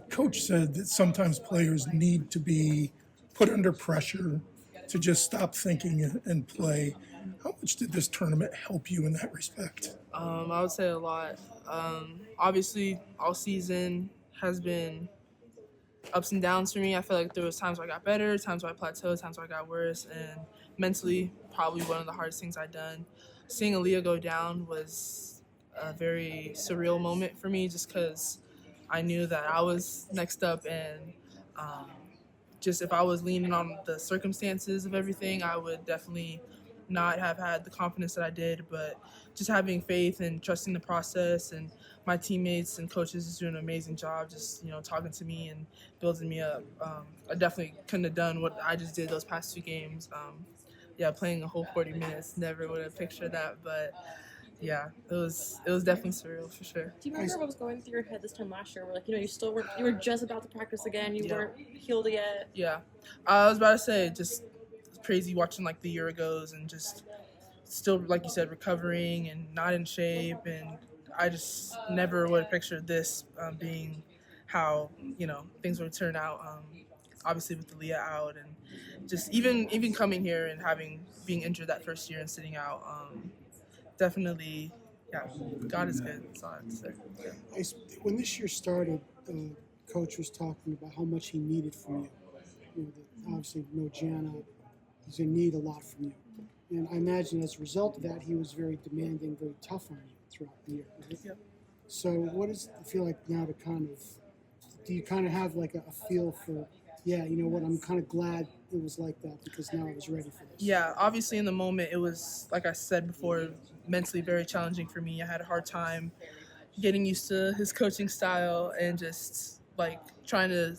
Coach said that sometimes players need to be put under pressure to just stop thinking and play. How much did this tournament help you in that respect? I would say a lot. Obviously, all season has been ups and downs for me. I feel like there was times where I got better, times where I plateaued, times where I got worse, and mentally, probably one of the hardest things I've done. Seeing Aaliyah go down was a very surreal moment for me, just because I knew that I was next up, and um, just if I was leaning on the circumstances of everything, I would definitely not have had the confidence that I did. But just having faith and trusting the process, and my teammates and coaches is doing an amazing job, just talking to me and building me up. I definitely couldn't have done what I just did those past 2 games. Yeah, playing a whole 40 minutes, never would have pictured that, but yeah, it was definitely surreal for sure. Do you remember what was going through your head this time last year? Where you were just about to practice again. You weren't healed yet. Yeah, I was about to say just crazy watching like the year goes and just still like you said recovering and not in shape, and I just never would have pictured this being how things would turn out. Obviously with the Leah out and just even coming here and having being injured that first year and sitting out. Definitely, yeah, God is good. That's all I have to say. Yeah. When this year started, coach was talking about how much he needed from you. Obviously, no Jana, he's going to need a lot from you. And I imagine as a result of that, he was very demanding, very tough on you throughout the year. Right? Yeah. So what does it feel like now to do you kind of have like a feel for, yeah, you know what, I'm kind of glad it was like that because now I was ready for this. Yeah, obviously in the moment it was, like I said before, mentally very challenging for me. I had a hard time getting used to his coaching style and just like trying to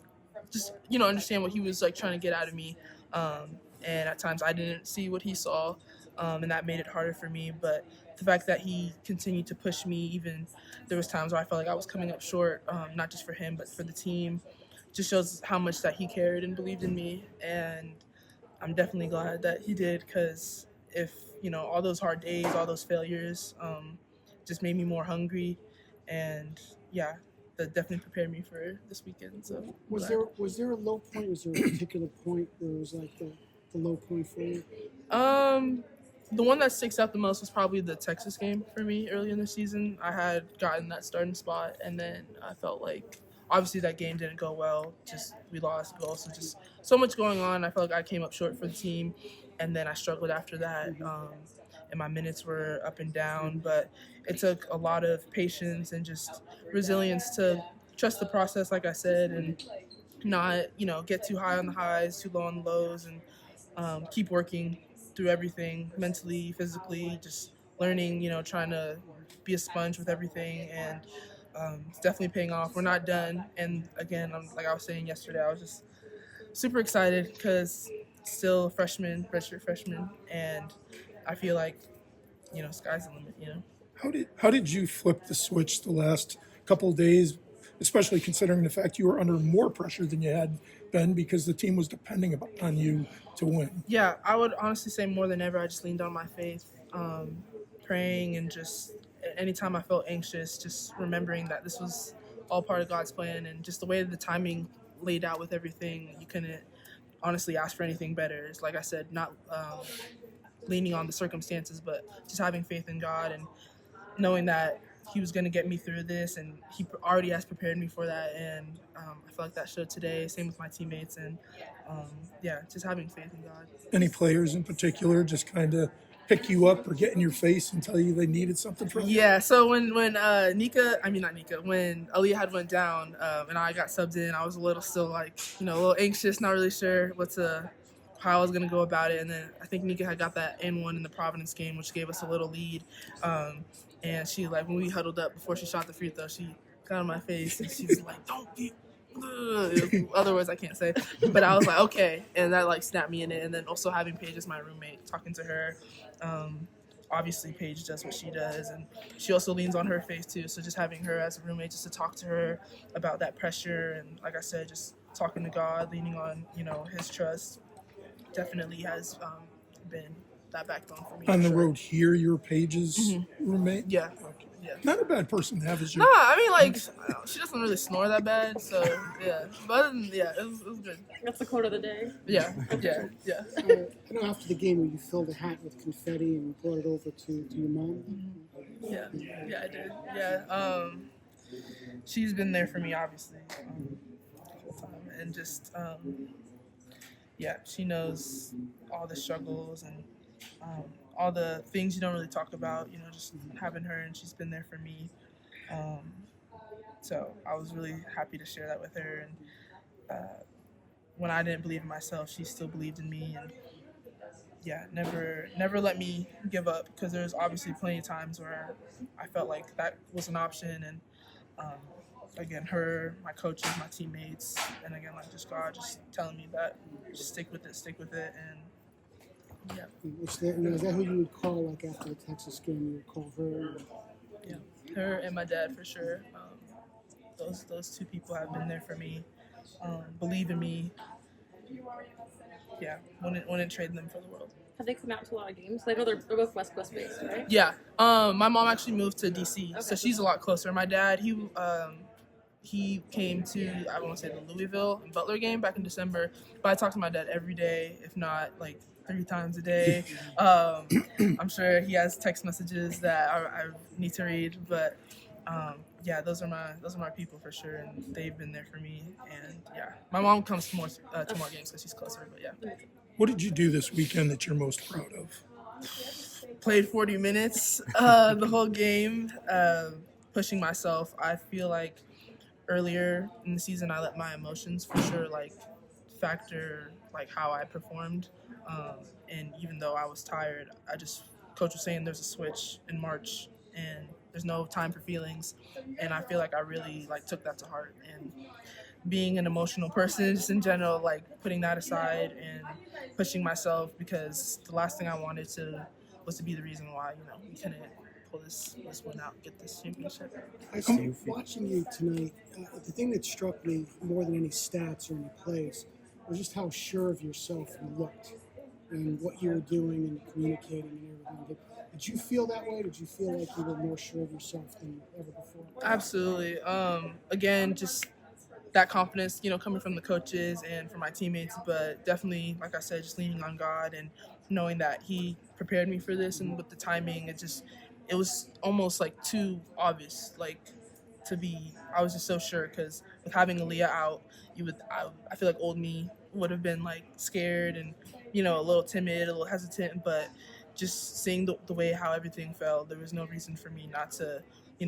just understand what he was like trying to get out of me. And at times I didn't see what he saw, and that made it harder for me. But the fact that he continued to push me, even there was times where I felt like I was coming up short, not just for him but for the team, just shows how much that he cared and believed in me. And I'm definitely glad that he did, because if all those hard days, all those failures, just made me more hungry, and yeah, that definitely prepared me for this weekend. So Was there a low point? Was there a particular point where it was like the low point for you? The one that sticks out the most was probably the Texas game for me early in the season. I had gotten that starting spot, and then I felt like obviously that game didn't go well. Just we lost, but also just so much going on. I felt like I came up short for the team, and then I struggled after that. And my minutes were up and down, but it took a lot of patience and just resilience to trust the process, like I said, and not get too high on the highs, too low on the lows, and keep working through everything mentally, physically, just learning, trying to be a sponge with everything. And it's definitely paying off. We're not done. And again, like I was saying yesterday, I was just super excited because still freshman, redshirt freshman. And I feel like, sky's the limit. How did you flip the switch the last couple of days, especially considering the fact you were under more pressure than you had been because the team was depending on you to win? Yeah, I would honestly say more than ever, I just leaned on my faith, praying, and just anytime I felt anxious, just remembering that this was all part of God's plan, and just the way the timing laid out with everything, you couldn't honestly ask for anything better. It's like I said, not leaning on the circumstances, but just having faith in God and knowing that he was going to get me through this, and he already has prepared me for that. And I feel like that showed today. Same with my teammates, and yeah, just having faith in God. Any players in particular just kind of pick you up or get in your face and tell you they needed something from you? Yeah, so when when Aaliyah had went down, and I got subbed in, I was a little still like a little anxious, not really sure how I was gonna go about it. And then I think Nika had got that N1 in the Providence game, which gave us a little lead. And she, like, when we huddled up before she shot the free throw, she got on my face and she was like, "Don't get." Other words I can't say, but I was like, okay, and that like snapped me in it. And then also having Paige as my roommate, talking to her. Obviously Paige does what she does, and she also leans on her faith too. So just having her as a roommate, just to talk to her about that pressure, and like I said, just talking to God, leaning on His trust, definitely has been that backbone for me. On for the sure. road here, your Paige's roommate? Yeah. Okay. Yeah. Not a bad person to have as your. Nah, I mean, like, she doesn't really snore that bad, so, yeah. But other than, yeah, it was good. That's the quote of the day. Yeah. I know after the game where you filled a hat with confetti and brought it over to your mom. Yeah, I did. Yeah, she's been there for me, obviously, the whole time. And just, yeah, she knows all the struggles and all the things you don't really talk about, just having her, and she's been there for me. So I was really happy to share that with her. And when I didn't believe in myself, she still believed in me. And yeah, never let me give up, because there's obviously plenty of times where I felt like that was an option. And again, her, my coaches, my teammates, and again, like just God just telling me that just stick with it. And yeah. Is that who you would call, like after the Texas game? You would call her? Yeah, her and my dad for sure. Those two people have been there for me, believe in me. Yeah, wouldn't trade them for the world. Have they come out to a lot of games? I know they're both West Coast based, right? Yeah. My mom actually moved to DC, so Okay. she's a lot closer. My dad, he came to, I want to say, the Louisville and Butler game back in December. But I talk to my dad every day, if not like 3 times a day. I'm sure he has text messages that I need to read, but yeah, those are my people for sure, and they've been there for me. And yeah, my mom comes to more games because she's closer. But yeah, What did you do this weekend that you're most proud of? played 40 minutes the whole game, pushing myself. I feel like earlier in the season I let my emotions for sure like factor like how I performed, and even though I was tired, coach was saying there's a switch in March and there's no time for feelings, and I feel like I really like took that to heart. And being an emotional person just in general, like putting that aside and pushing myself, because the last thing I wanted was to be the reason why we couldn't pull this one out, get this championship. Watching you tonight, the thing that struck me more than any stats or any plays was just how sure of yourself you looked and what you were doing and communicating and everything. Did you feel that way? Did you feel like you were more sure of yourself than ever before? Absolutely. Again, just that confidence, coming from the coaches and from my teammates, but definitely, like I said, just leaning on God and knowing that He prepared me for this. And with the timing, it was almost like too obvious, like I was just so sure, because with having Aaliyah out, I feel like old me would have been like scared and a little timid, a little hesitant, but just seeing the way how everything fell, there was no reason for me not to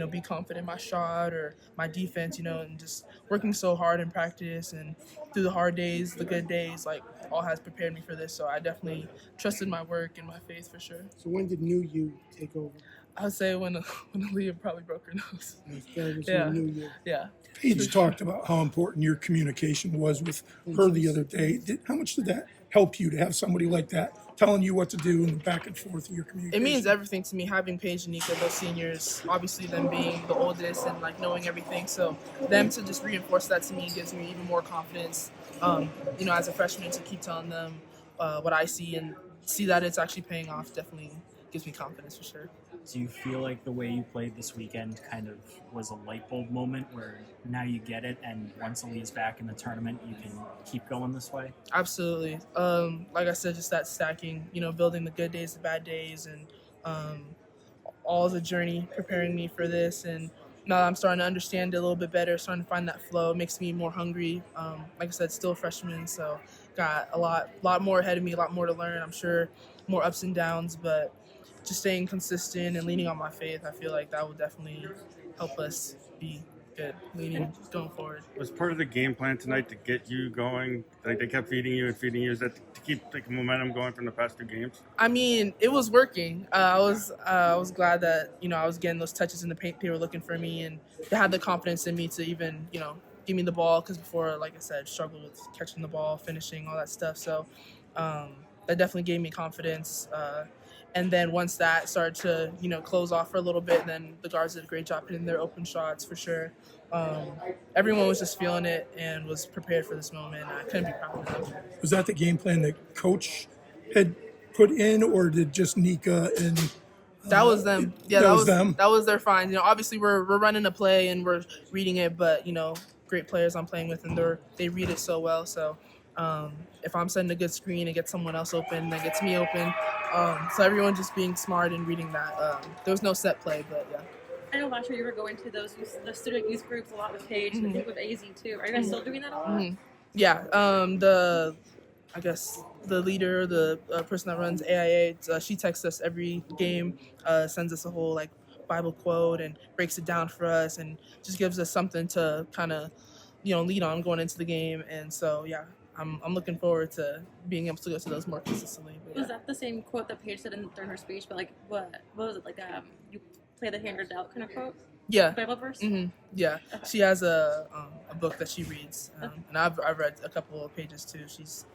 be confident in my shot or my defense, and just working so hard in practice and through the hard days, the good days, like all has prepared me for this. So I definitely trusted my work and my faith for sure. So when did new you take over? I would say when Aaliyah probably broke her nose. That was Yeah. new you. Yeah. Paige talked about how important your communication was with her the other day. How much did that help you to have somebody like that telling you what to do and back and forth in your communication? It means everything to me, having Paige and Nika, those seniors, obviously them being the oldest and like knowing everything. So them to just reinforce that to me gives me even more confidence, as a freshman, to keep telling them what I see and see that it's actually paying off definitely gives me confidence for sure. Do you feel like the way you played this weekend kind of was a light bulb moment where now you get it, and once Aaliyah's back in the tournament, you can keep going this way? Absolutely. Like I said, just that stacking, building the good days, the bad days, and all the journey preparing me for this. And now that I'm starting to understand it a little bit better, starting to find that flow, it makes me more hungry. Like I said, still a freshman, so got a lot more ahead of me, a lot more to learn. I'm sure more ups and downs, but just staying consistent and leaning on my faith, I feel like that will definitely help us be good, going forward. Was part of the game plan tonight to get you going? Like they kept feeding you. Is that to keep the momentum going from the past 2 games? I mean, it was working. I was glad that I was getting those touches in the paint. They were looking for me, and they had the confidence in me to even give me the ball, because before, like I said, struggled with catching the ball, finishing, all that stuff. So that definitely gave me confidence. And then once that started to, close off for a little bit, then the guards did a great job hitting their open shots for sure. Everyone was just feeling it and was prepared for this moment. I couldn't be prouder of them. Was that the game plan that Coach had put in, or did just Nika and That was them. Yeah, that was them? That was their find. Obviously we're running a play and we're reading it, but great players I'm playing with, and they read it so well. So if I'm setting a good screen, it gets someone else open, that gets me open. So everyone just being smart and reading that. There was no set play, but yeah. I know last year you were going to the student youth groups a lot with Paige, and I think with AZ too. Are you guys still doing that a lot? Yeah. I guess the leader, the person that runs AIA, she texts us every game, sends us a whole Bible quote and breaks it down for us, and just gives us something to kind of lead on going into the game. And so yeah, I'm looking forward to being able to go to those more consistently. But, Was that the same quote that Paige said during her speech? But what was it you play the hand or doubt kind of quote? Yeah. Bible verse. Yeah. Okay. She has a book that she reads, and I've read a couple of pages too. She's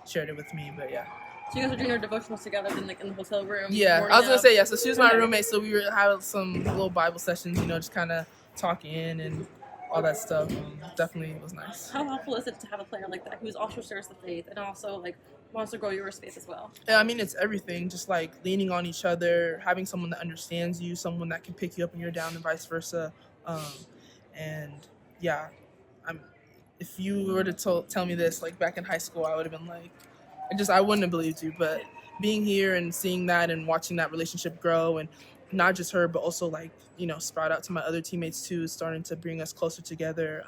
shared it with me, but yeah. So you guys were doing your devotionals together in the hotel room? Yeah, I was gonna say So she was my roommate, so we were having some little Bible sessions, just kind of talking and all that stuff. Definitely was nice. How helpful is it to have a player like that who's also shares the faith and also wants to grow your faith as well? Yeah, I mean, it's everything. Just leaning on each other, having someone that understands you, someone that can pick you up when you're down, and vice versa. And yeah, if you were to tell me this back in high school, I would have been I wouldn't have believed you. But being here and seeing that and watching that relationship grow, and not just her, but also sprout out to my other teammates too, starting to bring us closer together,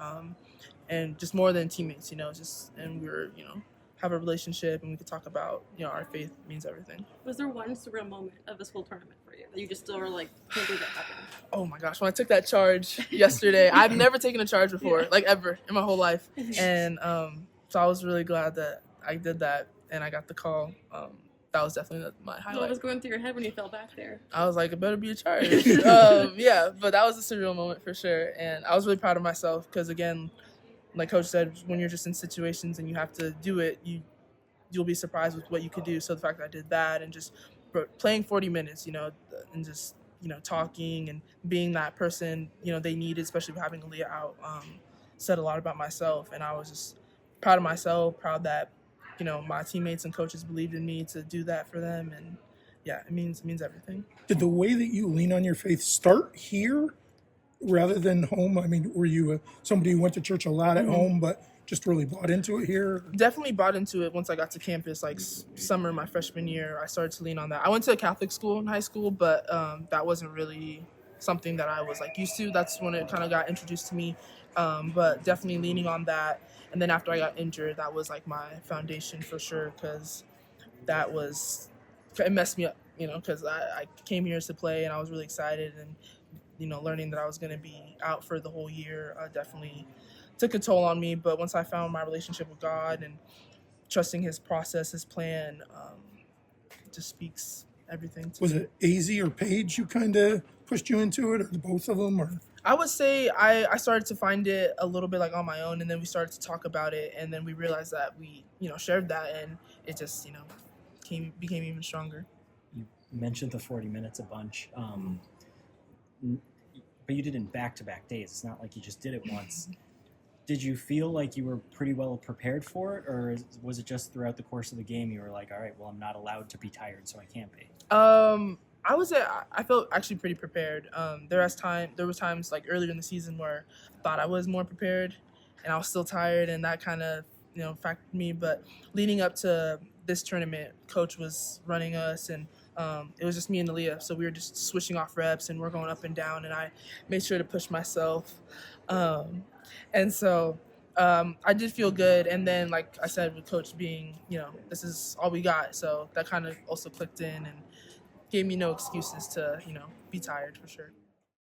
and just more than teammates, and we're have a relationship and we could talk about our faith means everything. Was there one surreal moment of this whole tournament for you that you just still were can't believe that happened? Oh my gosh, when I took that charge yesterday, I've never taken a charge before, ever in my whole life. And so I was really glad that I did that and I got the call. That was definitely my highlight. What was going through your head when you fell back there? I was like, it better be a charge. Yeah, but that was a surreal moment for sure. And I was really proud of myself because, again, like Coach said, when you're just in situations and you have to do it, you'll be surprised with what you could do. So the fact that I did that and just playing 40 minutes, and just, talking and being that person, they needed, especially with having Aaliyah out, said a lot about myself. And I was just proud of myself, proud that, my teammates and coaches believed in me to do that for them. And yeah, it means everything. Did the way that you lean on your faith start here rather than home? I mean, were you somebody who went to church a lot at home, but just really bought into it here? Definitely bought into it once I got to campus, summer my freshman year. I started to lean on that. I went to a Catholic school in high school, but that wasn't really something that I was used to. That's when it kind of got introduced to me. But definitely leaning on that. And then after I got injured, that was my foundation for sure, because it messed me up, because I came here to play and I was really excited, and learning that I was going to be out for the whole year definitely took a toll on me. But once I found my relationship with God and trusting his process, his plan, it just speaks everything to Was me. it AZ or Paige who kind of pushed you into it, or both of them? Or I would say I started to find it a little bit on my own, and then we started to talk about it, and then we realized that we shared that, and it just became even stronger. You mentioned the 40 minutes a bunch, but you did it in back-to-back days. It's not like you just did it once. Did you feel like you were pretty well prepared for it, or was it just throughout the course of the game you were like, all right, well, I'm not allowed to be tired, so I can't be? I would say I felt actually pretty prepared. There was times earlier in the season where I thought I was more prepared, and I was still tired, and that kind of affected me. But leading up to this tournament, Coach was running us, and it was just me and Aaliyah, so we were just switching off reps, and we're going up and down, and I made sure to push myself, and so I did feel good. And then, like I said, with Coach being, this is all we got, so that kind of also clicked in and gave me no excuses to, be tired for sure.